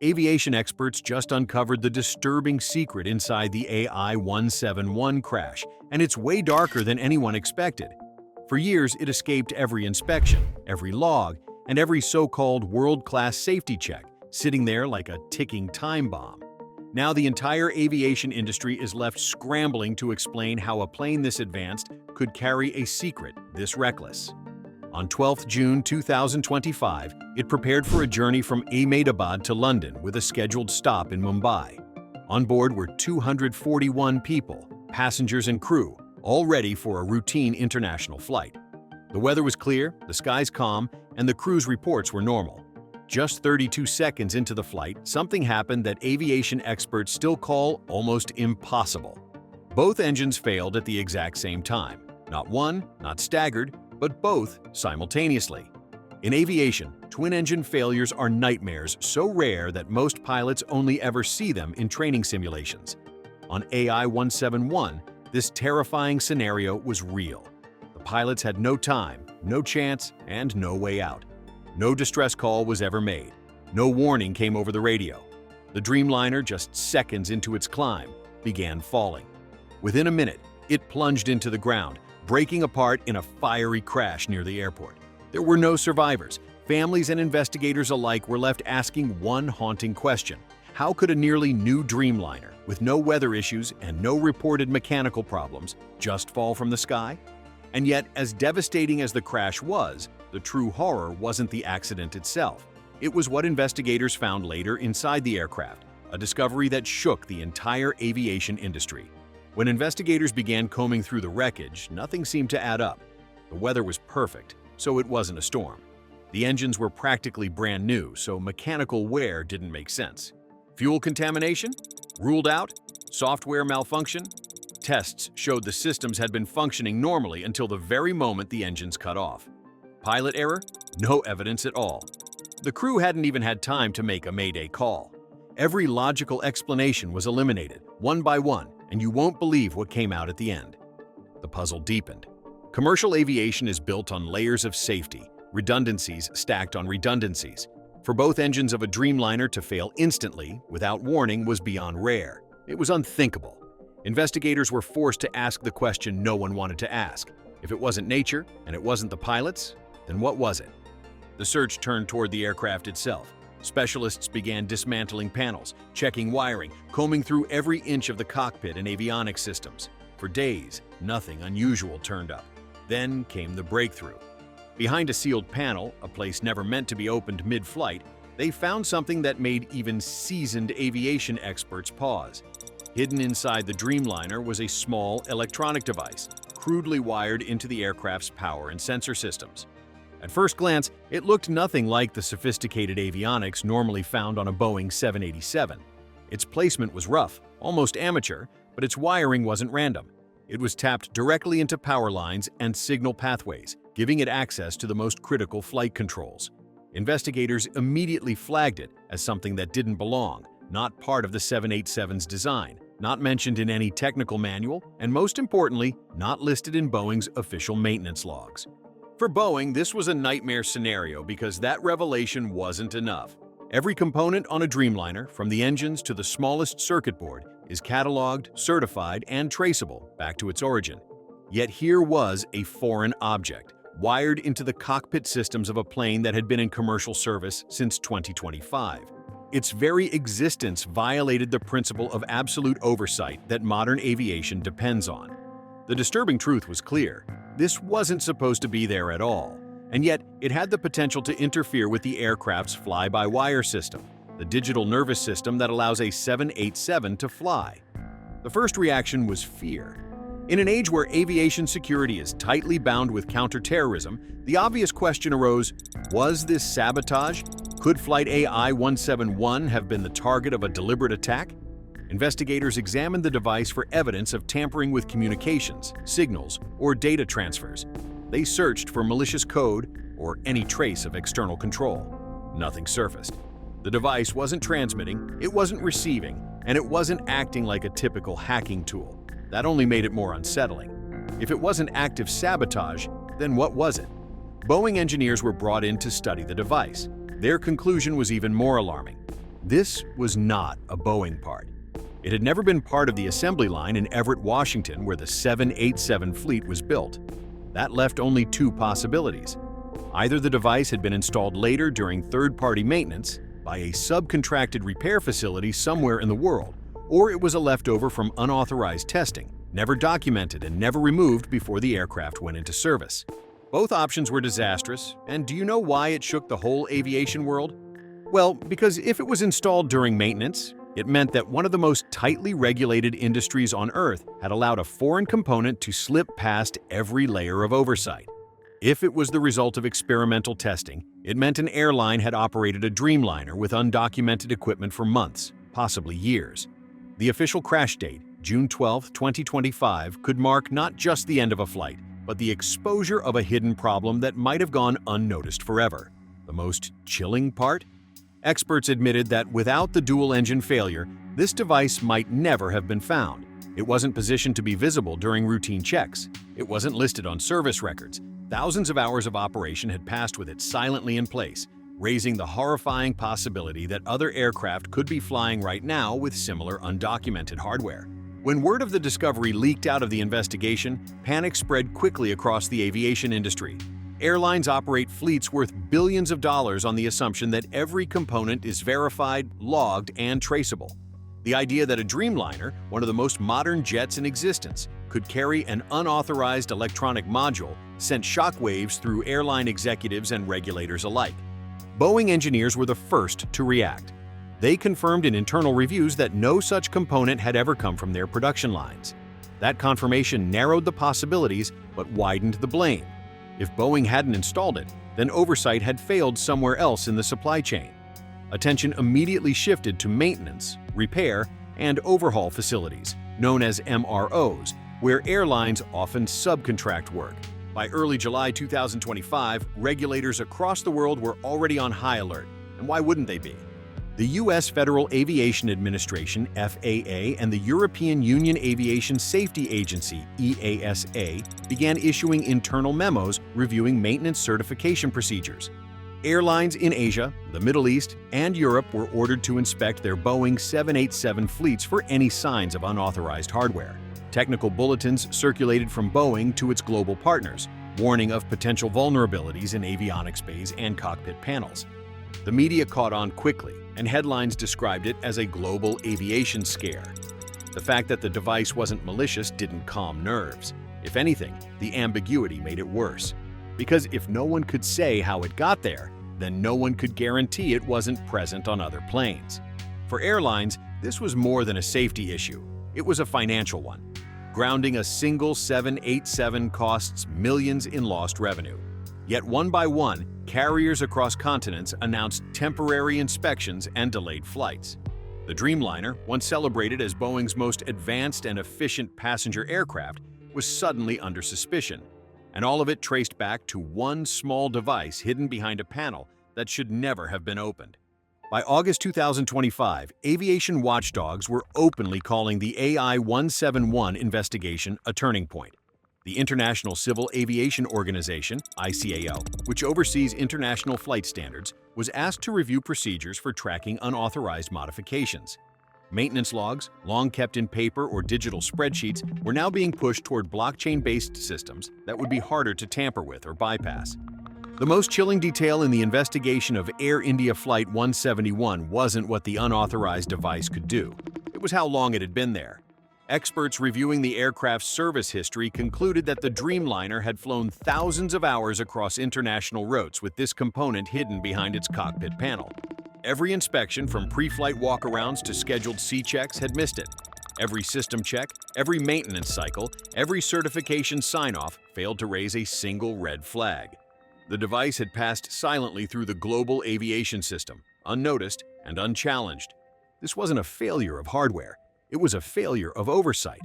aviation experts just uncovered the disturbing secret inside the AI-171 crash, and it's way darker than anyone expected. For years, it escaped every inspection, every log, and every so-called world-class safety check, sitting there like a ticking time bomb. Now the entire aviation industry is left scrambling to explain how a plane this advanced could carry a secret this reckless. On 12 June 2025, it prepared for a journey from Ahmedabad to London with a scheduled stop in Mumbai. On board were 241 people, passengers and crew, all ready for a routine international flight. The weather was clear, the skies calm, and the crew's reports were normal. Just 32 seconds into the flight, something happened that aviation experts still call almost impossible. Both engines failed at the exact same time. Not one, not staggered, but both simultaneously. In aviation, twin-engine failures are nightmares so rare that most pilots only ever see them in training simulations. On AI-171, this terrifying scenario was real. The pilots had no time, no chance, and no way out. No distress call was ever made. No warning came over the radio. The Dreamliner, just seconds into its climb, began falling. Within a minute, it plunged into the ground, breaking apart in a fiery crash near the airport. There were no survivors. Families and investigators alike were left asking one haunting question. How could a nearly new Dreamliner, with no weather issues and no reported mechanical problems, just fall from the sky? And yet, as devastating as the crash was, the true horror wasn't the accident itself. It was what investigators found later inside the aircraft, a discovery that shook the entire aviation industry. When investigators began combing through the wreckage, nothing seemed to add up. The weather was perfect, so it wasn't a storm. The engines were practically brand new, so mechanical wear didn't make sense. Fuel contamination? Ruled out. Software malfunction? Tests showed the systems had been functioning normally until the very moment the engines cut off. Pilot error? No evidence at all. The crew hadn't even had time to make a mayday call. Every logical explanation was eliminated, one by one, and you won't believe what came out at the end. The puzzle deepened. Commercial aviation is built on layers of safety, redundancies stacked on redundancies. For both engines of a Dreamliner to fail instantly, without warning, was beyond rare. It was unthinkable. Investigators were forced to ask the question no one wanted to ask. If it wasn't nature, and it wasn't the pilots, then what was it? The search turned toward the aircraft itself. Specialists began dismantling panels, checking wiring, combing through every inch of the cockpit and avionics systems. For days, nothing unusual turned up. Then came the breakthrough. Behind a sealed panel, a place never meant to be opened mid-flight, they found something that made even seasoned aviation experts pause. Hidden inside the Dreamliner was a small electronic device, crudely wired into the aircraft's power and sensor systems. At first glance, it looked nothing like the sophisticated avionics normally found on a Boeing 787. Its placement was rough, almost amateur, but its wiring wasn't random. It was tapped directly into power lines and signal pathways, giving it access to the most critical flight controls. Investigators immediately flagged it as something that didn't belong, not part of the 787's design, not mentioned in any technical manual, and most importantly, not listed in Boeing's official maintenance logs. For Boeing, this was a nightmare scenario because that revelation wasn't enough. Every component on a Dreamliner, from the engines to the smallest circuit board, is cataloged, certified, and traceable back to its origin. Yet here was a foreign object, wired into the cockpit systems of a plane that had been in commercial service since 2025. Its very existence violated the principle of absolute oversight that modern aviation depends on. The disturbing truth was clear. This wasn't supposed to be there at all, and yet it had the potential to interfere with the aircraft's fly-by-wire system, the digital nervous system that allows a 787 to fly. The first reaction was fear. In an age where aviation security is tightly bound with counterterrorism, the obvious question arose, was this sabotage? Could Flight AI-171 have been the target of a deliberate attack? Investigators examined the device for evidence of tampering with communications, signals, or data transfers. They searched for malicious code or any trace of external control. Nothing surfaced. The device wasn't transmitting, it wasn't receiving, and it wasn't acting like a typical hacking tool. That only made it more unsettling. If it wasn't active sabotage, then what was it? Boeing engineers were brought in to study the device. Their conclusion was even more alarming. This was not a Boeing part. It had never been part of the assembly line in Everett, Washington, where the 787 fleet was built. That left only two possibilities. Either the device had been installed later during third-party maintenance by a subcontracted repair facility somewhere in the world, or it was a leftover from unauthorized testing, never documented and never removed before the aircraft went into service. Both options were disastrous, and do you know why it shook the whole aviation world? Well, because if it was installed during maintenance, it meant that one of the most tightly regulated industries on Earth had allowed a foreign component to slip past every layer of oversight. If it was the result of experimental testing, it meant an airline had operated a Dreamliner with undocumented equipment for months, possibly years. The official crash date, June 12, 2025, could mark not just the end of a flight, but the exposure of a hidden problem that might have gone unnoticed forever. The most chilling part? Experts admitted that without the dual-engine failure, this device might never have been found. It wasn't positioned to be visible during routine checks. It wasn't listed on service records. Thousands of hours of operation had passed with it silently in place, raising the horrifying possibility that other aircraft could be flying right now with similar undocumented hardware. When word of the discovery leaked out of the investigation, panic spread quickly across the aviation industry. Airlines operate fleets worth billions of dollars on the assumption that every component is verified, logged, and traceable. The idea that a Dreamliner, one of the most modern jets in existence, could carry an unauthorized electronic module sent shockwaves through airline executives and regulators alike. Boeing engineers were the first to react. They confirmed in internal reviews that no such component had ever come from their production lines. That confirmation narrowed the possibilities but widened the blame. If Boeing hadn't installed it, then oversight had failed somewhere else in the supply chain. Attention immediately shifted to maintenance, repair, and overhaul facilities, known as MROs, where airlines often subcontract work. By early July 2025, regulators across the world were already on high alert, and why wouldn't they be? The U.S. Federal Aviation Administration, FAA, and the European Union Aviation Safety Agency, EASA, began issuing internal memos reviewing maintenance certification procedures. Airlines in Asia, the Middle East, and Europe were ordered to inspect their Boeing 787 fleets for any signs of unauthorized hardware. Technical bulletins circulated from Boeing to its global partners, warning of potential vulnerabilities in avionics bays and cockpit panels. The media caught on quickly, and headlines described it as a global aviation scare. The fact that the device wasn't malicious didn't calm nerves. If anything, the ambiguity made it worse. Because if no one could say how it got there, then no one could guarantee it wasn't present on other planes. For airlines, this was more than a safety issue. It was a financial one. Grounding a single 787 costs millions in lost revenue. Yet one by one, carriers across continents announced temporary inspections and delayed flights. The Dreamliner, once celebrated as Boeing's most advanced and efficient passenger aircraft, was suddenly under suspicion, and all of it traced back to one small device hidden behind a panel that should never have been opened. By August 2025, aviation watchdogs were openly calling the AI-171 investigation a turning point. The International Civil Aviation Organization, ICAO, which oversees international flight standards, was asked to review procedures for tracking unauthorized modifications. Maintenance logs, long kept in paper or digital spreadsheets, were now being pushed toward blockchain-based systems that would be harder to tamper with or bypass. The most chilling detail in the investigation of Air India Flight 171 wasn't what the unauthorized device could do. It was how long it had been there. Experts reviewing the aircraft's service history concluded that the Dreamliner had flown thousands of hours across international routes with this component hidden behind its cockpit panel. Every inspection, from pre-flight walkarounds to scheduled C-checks, had missed it. Every system check, every maintenance cycle, every certification sign-off failed to raise a single red flag. The device had passed silently through the global aviation system, unnoticed and unchallenged. This wasn't a failure of hardware. It was a failure of oversight.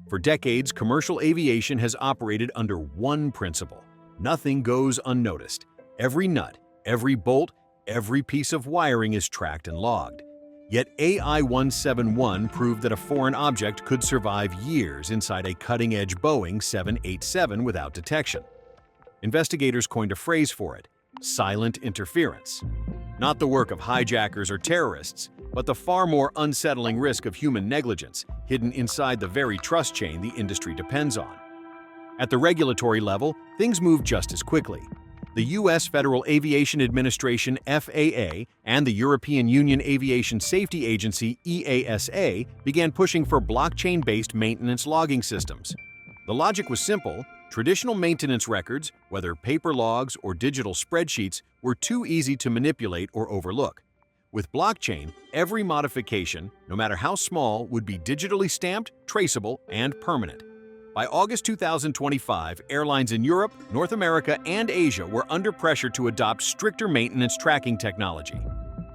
For decades, commercial aviation has operated under one principle: nothing goes unnoticed. Every nut, every bolt, every piece of wiring is tracked and logged. Yet AI-171 proved that a foreign object could survive years inside a cutting-edge Boeing 787 without detection. Investigators coined a phrase for it: silent interference. Not the work of hijackers or terrorists, but the far more unsettling risk of human negligence hidden inside the very trust chain the industry depends on. At the regulatory level, things move just as quickly. The U.S. Federal Aviation Administration (FAA) and the European Union Aviation Safety Agency (EASA) began pushing for blockchain-based maintenance logging systems. The logic was simple. Traditional maintenance records, whether paper logs or digital spreadsheets, were too easy to manipulate or overlook. With blockchain, every modification, no matter how small, would be digitally stamped, traceable, and permanent. By August 2025, airlines in Europe, North America, and Asia were under pressure to adopt stricter maintenance tracking technology.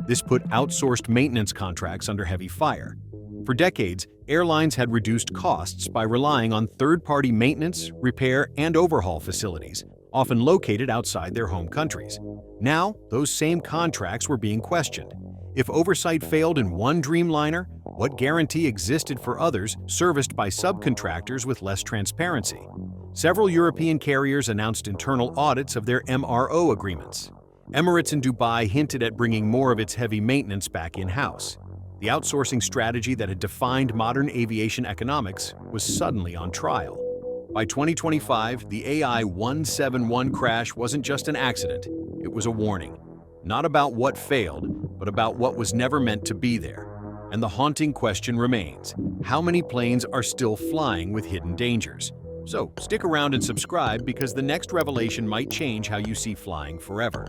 This put outsourced maintenance contracts under heavy fire. For decades, airlines had reduced costs by relying on third-party maintenance, repair, and overhaul facilities, often located outside their home countries. Now, those same contracts were being questioned. If oversight failed in one Dreamliner, what guarantee existed for others serviced by subcontractors with less transparency? Several European carriers announced internal audits of their MRO agreements. Emirates and Dubai hinted at bringing more of its heavy maintenance back in-house. The outsourcing strategy that had defined modern aviation economics was suddenly on trial. By 2025, the AI-171 crash wasn't just an accident, it was a warning. Not about what failed, but about what was never meant to be there. And the haunting question remains: how many planes are still flying with hidden dangers? So stick around and subscribe, because the next revelation might change how you see flying forever.